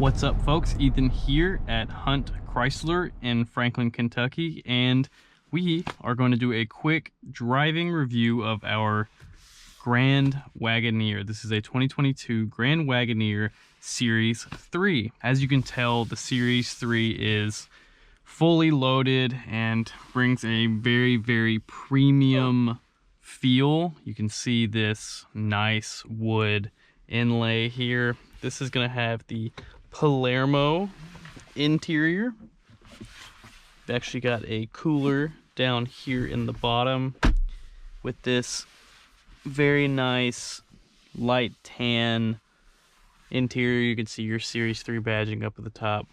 What's up, folks? Ethan here at Hunt Chrysler in Franklin, Kentucky, and we are going to do a quick driving review of our Grand Wagoneer. This is a 2022 Grand Wagoneer Series 3. As you can tell, the Series 3 is fully loaded and brings a very premium feel. You can see this nice wood inlay here. This is going to have the Palermo interior. We've actually got a cooler down here in the bottom with this very nice light tan interior. You can see your Series 3 badging up at the top.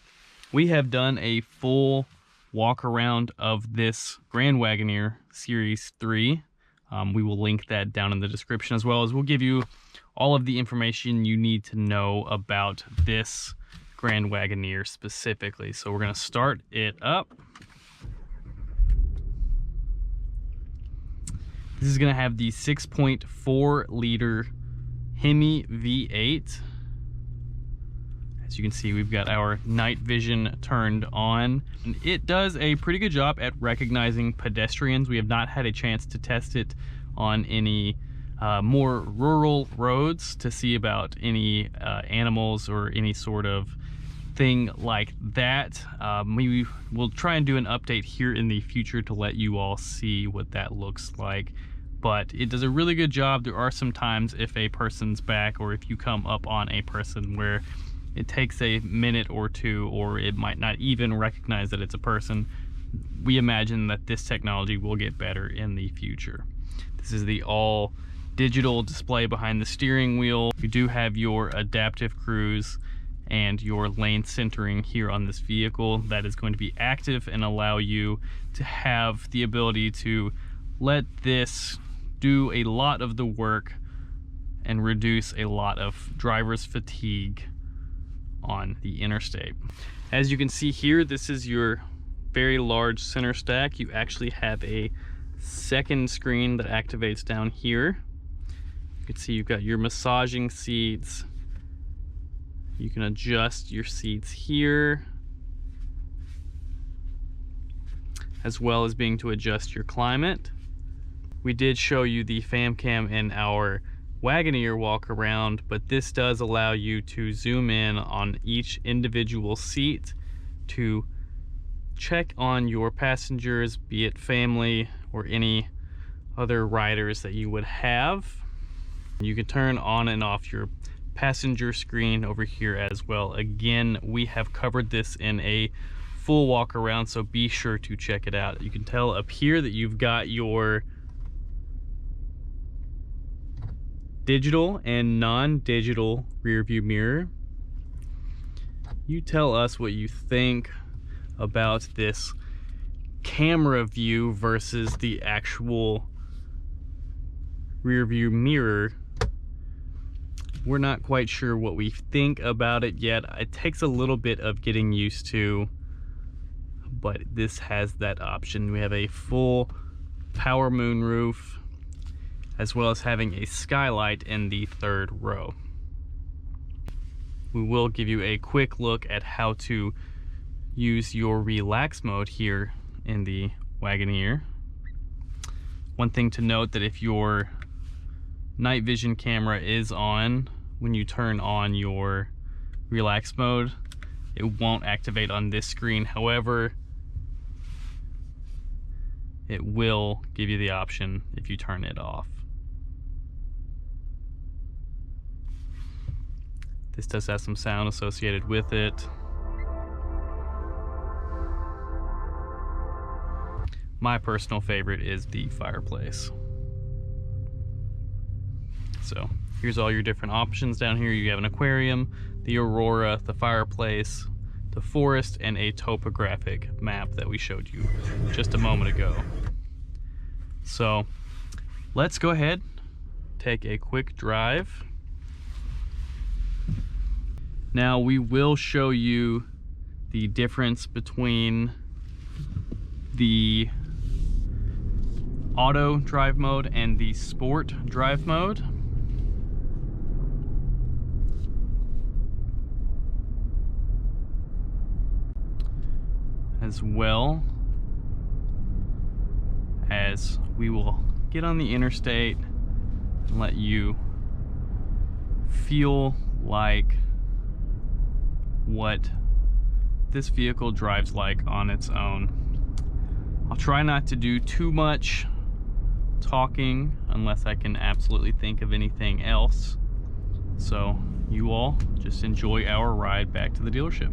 We have done a full walk around of this Grand Wagoneer Series 3. We will link that down in the description, as well as we'll give you all of the information you need to know about this Grand Wagoneer specifically. So we're going to start it up. This is going to have the 6.4 liter Hemi V8. As you can see, we've got our night vision turned on, and it does a pretty good job at recognizing pedestrians. We have not had a chance to test it on any more rural roads to see about any animals or any sort of thing like that. We will try and do an update here in the future to let you all see what that looks like, but it does a really good job. There are some times if a person's back, or if you come up on a person, where it takes a minute or two, or it might not even recognize that it's a person. We imagine that this technology will get better in the future. This is the all digital display behind the steering wheel. You do have your adaptive cruise and your lane centering here on this vehicle. That is going to be active and allow you to have the ability to let this do a lot of the work and reduce a lot of driver's fatigue on the interstate. As you can see here, this is your very large center stack. You actually have a second screen that activates down here. You can see you've got your massaging seats. You can adjust your seats here, as well as being to adjust your climate. We did show you the fam cam in our Wagoneer walk around, but this does allow you to zoom in on each individual seat to check on your passengers, be it family or any other riders that you would have. You can turn on and off your passenger screen over here as well. Again, we have covered this in a full walk around, so be sure to check it out. You can tell up here that you've got your digital and non-digital rear view mirror. You tell us what you think about this camera view versus the actual rear view mirror. We're not quite sure what we think about it yet. It takes a little bit of getting used to, but this has that option. We have a full power moonroof, as well as having a skylight in the third row. We will give you a quick look at how to use your relax mode here in the Wagoneer. One thing to note, that if your night vision camera is on, when you turn on your relax mode, it won't activate on this screen. However, it will give you the option if you turn it off. This does have some sound associated with it. My personal favorite is the fireplace. So here's all your different options down here. You have an aquarium, the aurora, the fireplace, the forest, and a topographic map that we showed you just a moment ago. So let's go ahead, take a quick drive. Now we will show you the difference between the auto drive mode and the sport drive mode. as well, as we will get on the interstate and let you feel like what this vehicle drives like on its own. I'll try not to do too much talking unless I can absolutely think of anything else. So you all just enjoy our ride back to the dealership.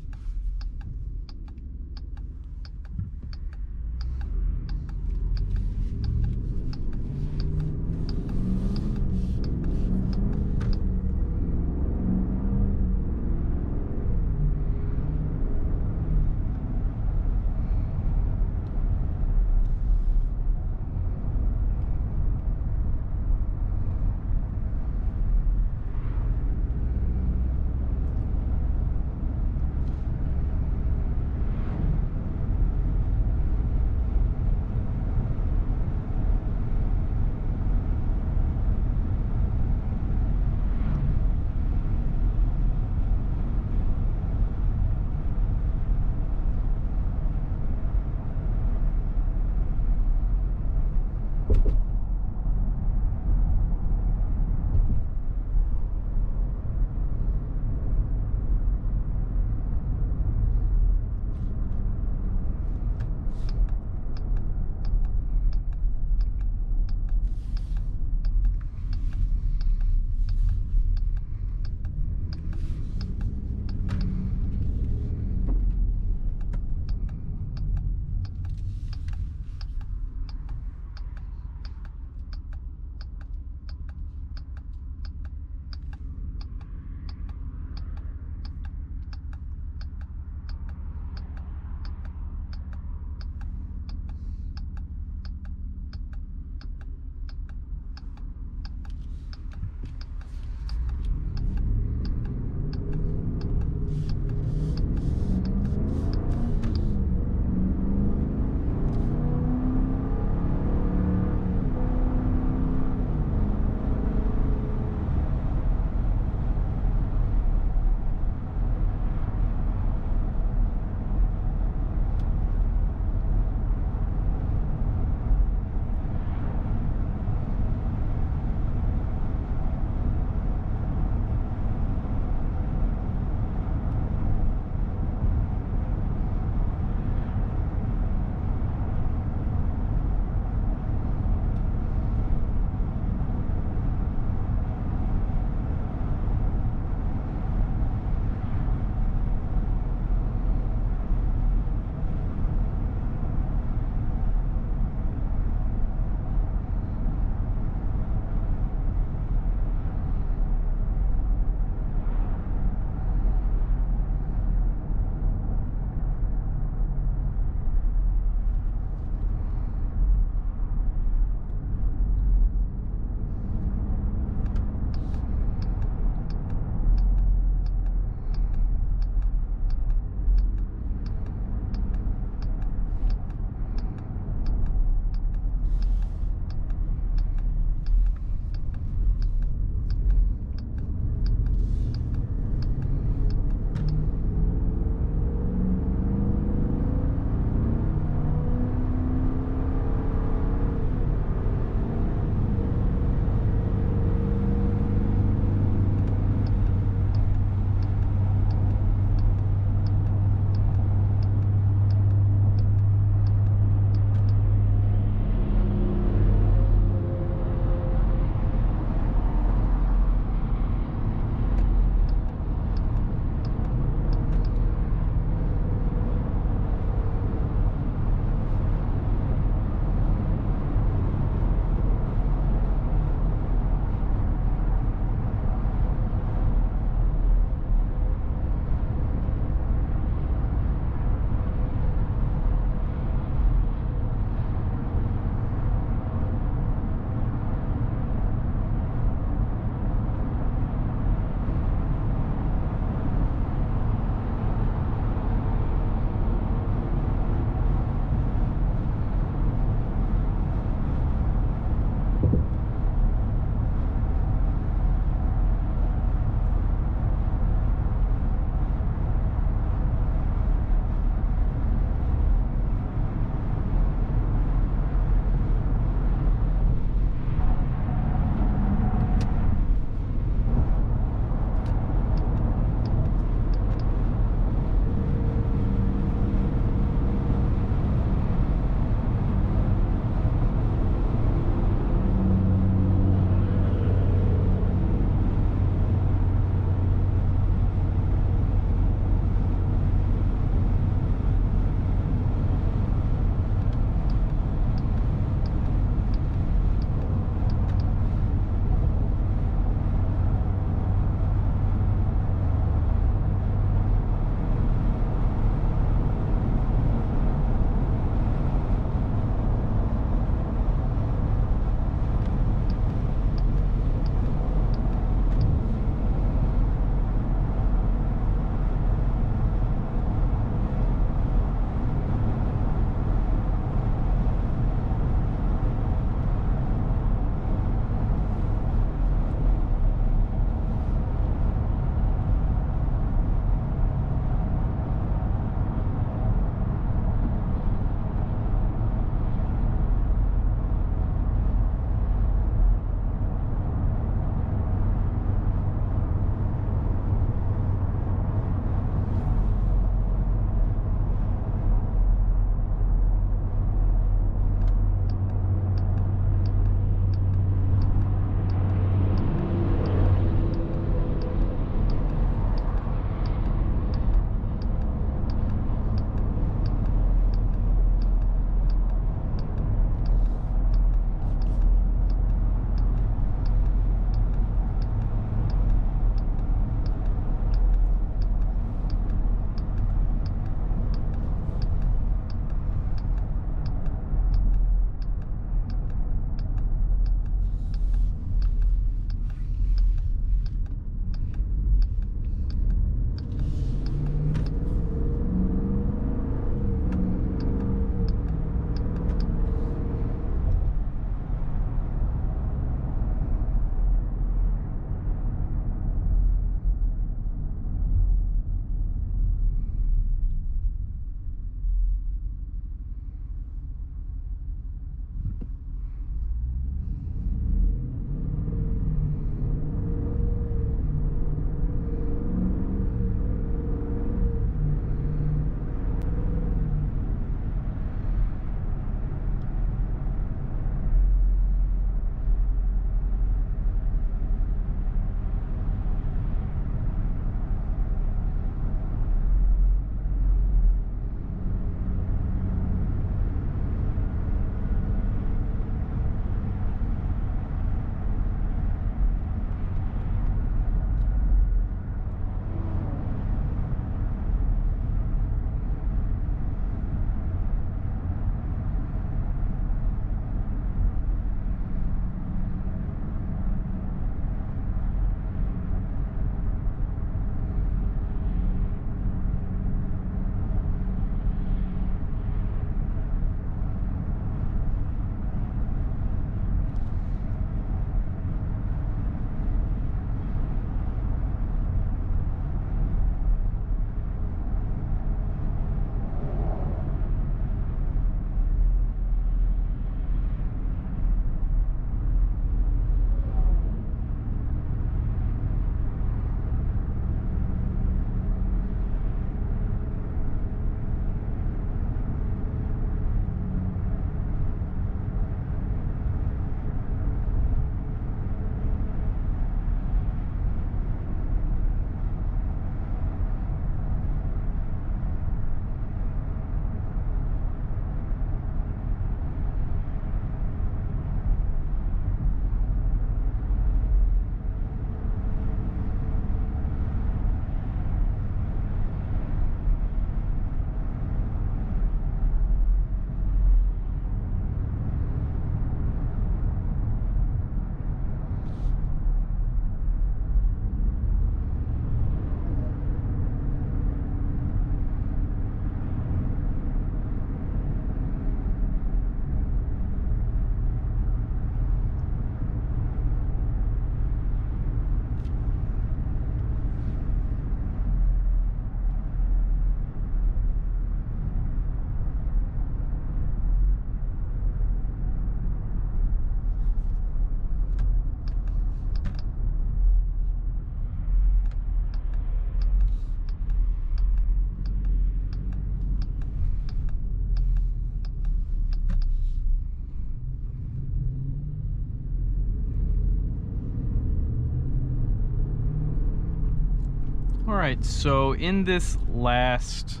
right, so in this last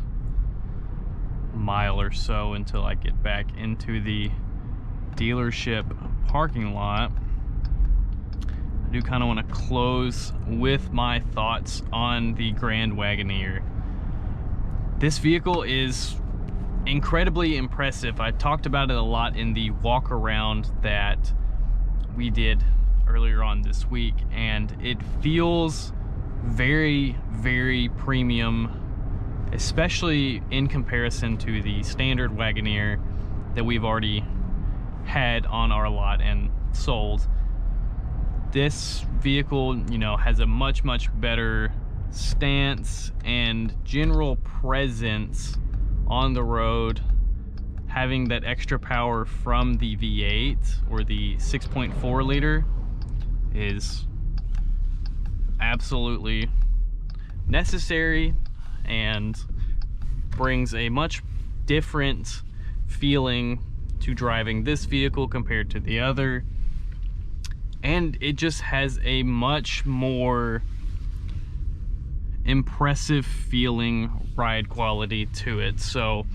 mile or so until I get back into the dealership parking lot, I do kind of want to close with my thoughts on the Grand Wagoneer. This vehicle is incredibly impressive. I talked about it a lot in the walk around that we did earlier on this week, and it feels very, very premium, especially in comparison to the standard Wagoneer that we've already had on our lot and sold. This vehicle, you know, has a much better stance and general presence on the road. Having that extra power from the V8 or the 6.4 liter is absolutely necessary and brings a much different feeling to driving this vehicle compared to the other, and it just has a much more impressive feeling ride quality to it. So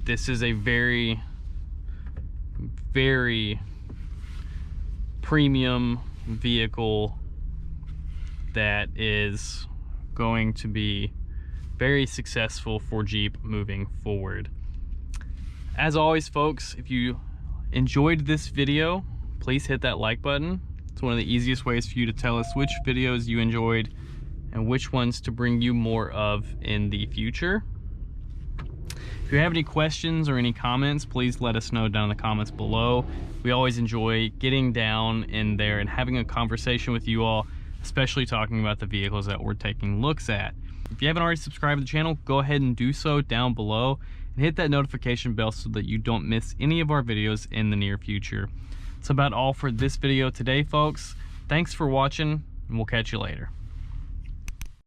this is a very, very premium vehicle that is going to be very successful for Jeep moving forward. As always, folks, if you enjoyed this video, please hit that like button. It's one of the easiest ways for you to tell us which videos you enjoyed and which ones to bring you more of in the future. If you have any questions or any comments, please let us know down in the comments below. We always enjoy getting down in there and having a conversation with you all, especially talking about the vehicles that we're taking looks at. If you haven't already subscribed to the channel, go ahead and do so down below and hit that notification bell so that you don't miss any of our videos in the near future. That's about all for this video today, folks. Thanks for watching, and we'll catch you later.